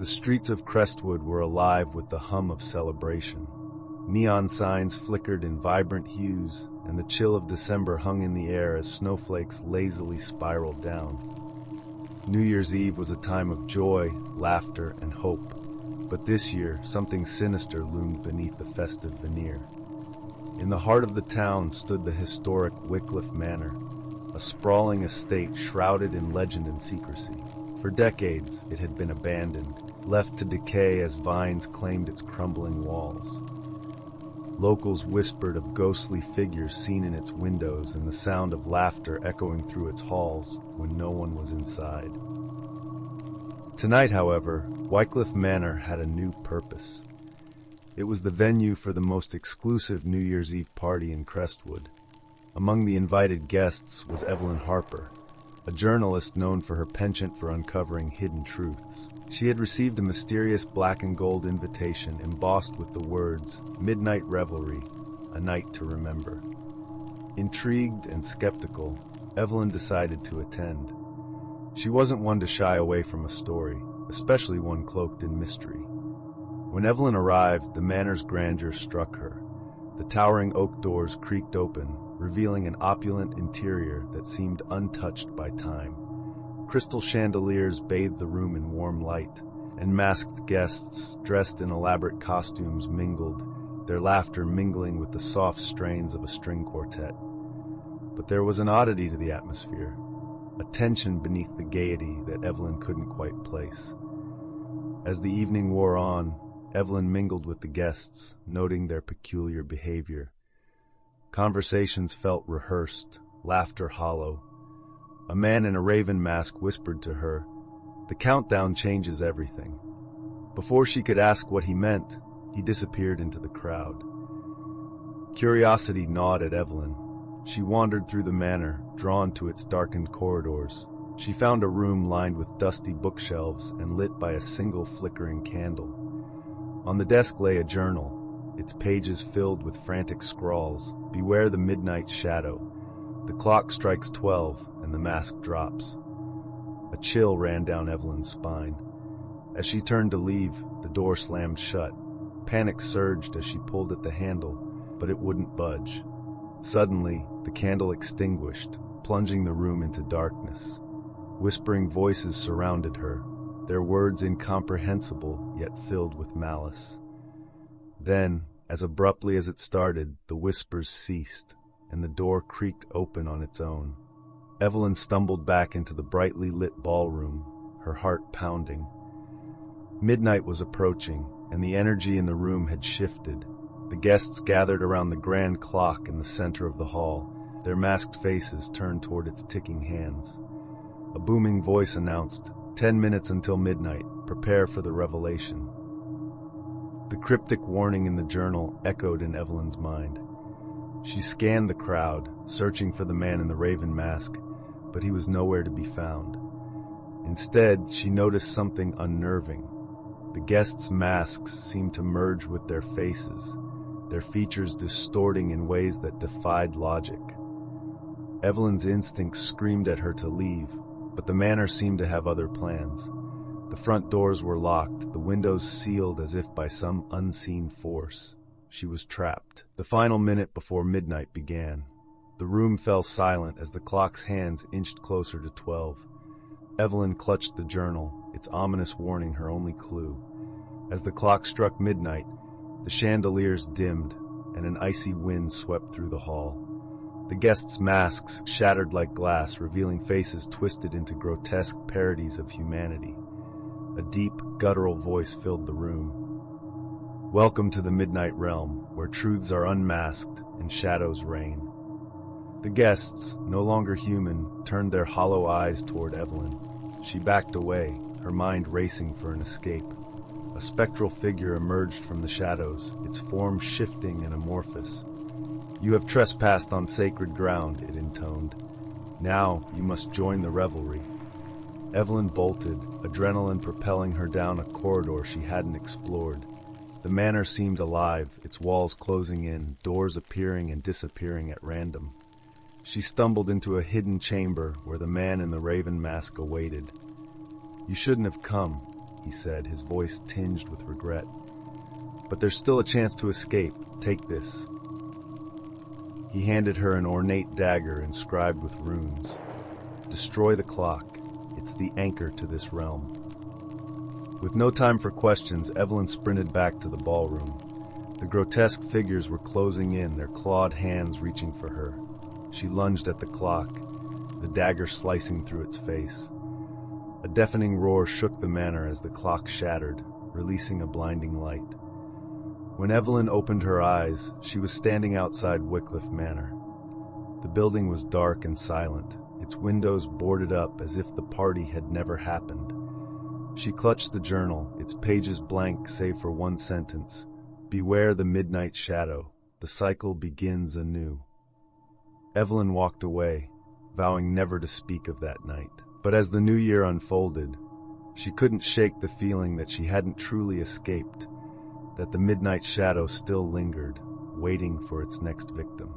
The streets of Crestwood were alive with the hum of celebration. Neon signs flickered in vibrant hues, and the chill of December hung in the air as snowflakes lazily spiraled down. New Year's Eve was a time of joy, laughter, and hope, but this year something sinister loomed beneath the festive veneer. In the heart of the town stood the historic Wycliffe Manor, a sprawling estate shrouded in legend and secrecy. For decades, it had been abandoned, left to decay as vines claimed its crumbling walls. Locals whispered of ghostly figures seen in its windows and the sound of laughter echoing through its halls when no one was inside. Tonight, however, Wycliffe Manor had a new purpose. It was the venue for the most exclusive New Year's Eve party in Crestwood. Among the invited guests was Evelyn Harper, a journalist known for her penchant for uncovering hidden truths. She had received a mysterious black and gold invitation embossed with the words, "Midnight Revelry, a night to remember." Intrigued and skeptical, Evelyn decided to attend. She wasn't one to shy away from a story, especially one cloaked in mystery. When Evelyn arrived, the manor's grandeur struck her. The towering oak doors creaked open, revealing an opulent interior that seemed untouched by time. Crystal chandeliers bathed the room in warm light, and masked guests dressed in elaborate costumes mingled, their laughter mingling with the soft strains of a string quartet. But there was an oddity to the atmosphere, a tension beneath the gaiety that Evelyn couldn't quite place. As the evening wore on, Evelyn mingled with the guests, noting their peculiar behavior. Conversations felt rehearsed, laughter hollow. A man in a raven mask whispered to her, "The countdown changes everything." Before she could ask what he meant, he disappeared into the crowd. Curiosity gnawed at Evelyn. She wandered through the manor, drawn to its darkened corridors. She found a room lined with dusty bookshelves and lit by a single flickering candle. On the desk lay a journal, its pages filled with frantic scrawls. "Beware the midnight shadow. The clock strikes 12, and the mask drops." A chill ran down Evelyn's spine. As she turned to leave, the door slammed shut. Panic surged as she pulled at the handle, but it wouldn't budge. Suddenly, the candle extinguished, plunging the room into darkness. Whispering voices surrounded her, their words incomprehensible yet filled with malice. Then, as abruptly as it started, the whispers ceased, and the door creaked open on its own. Evelyn stumbled back into the brightly lit ballroom, her heart pounding. Midnight was approaching, and the energy in the room had shifted. The guests gathered around the grand clock in the center of the hall, their masked faces turned toward its ticking hands. A booming voice announced, 10 minutes until midnight. Prepare for the revelation." The cryptic warning in the journal echoed in Evelyn's mind. She scanned the crowd, searching for the man in the raven mask, but he was nowhere to be found. Instead, she noticed something unnerving. The guests' masks seemed to merge with their faces, their features distorting in ways that defied logic. Evelyn's instincts screamed at her to leave, but the manor seemed to have other plans. The front doors were locked, the windows sealed as if by some unseen force. She was trapped. The final minute before midnight began. The room fell silent as the clock's hands inched closer to 12. Evelyn clutched the journal, its ominous warning her only clue. As the clock struck midnight, the chandeliers dimmed, and an icy wind swept through the hall. The guests' masks shattered like glass, revealing faces twisted into grotesque parodies of humanity. A deep, guttural voice filled the room. "Welcome to the Midnight Realm, where truths are unmasked and shadows reign." The guests, no longer human, turned their hollow eyes toward Evelyn. She backed away, her mind racing for an escape. A spectral figure emerged from the shadows, its form shifting and amorphous. "You have trespassed on sacred ground," it intoned. "Now you must join the revelry." Evelyn bolted, adrenaline propelling her down a corridor she hadn't explored. The manor seemed alive, its walls closing in, doors appearing and disappearing at random. She stumbled into a hidden chamber where the man in the raven mask awaited. "You shouldn't have come," he said, his voice tinged with regret. "But there's still a chance to escape. Take this." He handed her an ornate dagger inscribed with runes. "Destroy the clock. It's the anchor to this realm." With no time for questions, Evelyn sprinted back to the ballroom. The grotesque figures were closing in, their clawed hands reaching for her. She lunged at the clock, the dagger slicing through its face. A deafening roar shook the manor as the clock shattered, releasing a blinding light. When Evelyn opened her eyes, she was standing outside Wycliffe Manor. The building was dark and silent, its windows boarded up as if the party had never happened. She clutched the journal, its pages blank save for one sentence: "Beware the midnight shadow. The cycle begins anew." Evelyn walked away, vowing never to speak of that night. But as the new year unfolded, she couldn't shake the feeling that she hadn't truly escaped, that the midnight shadow still lingered, waiting for its next victim.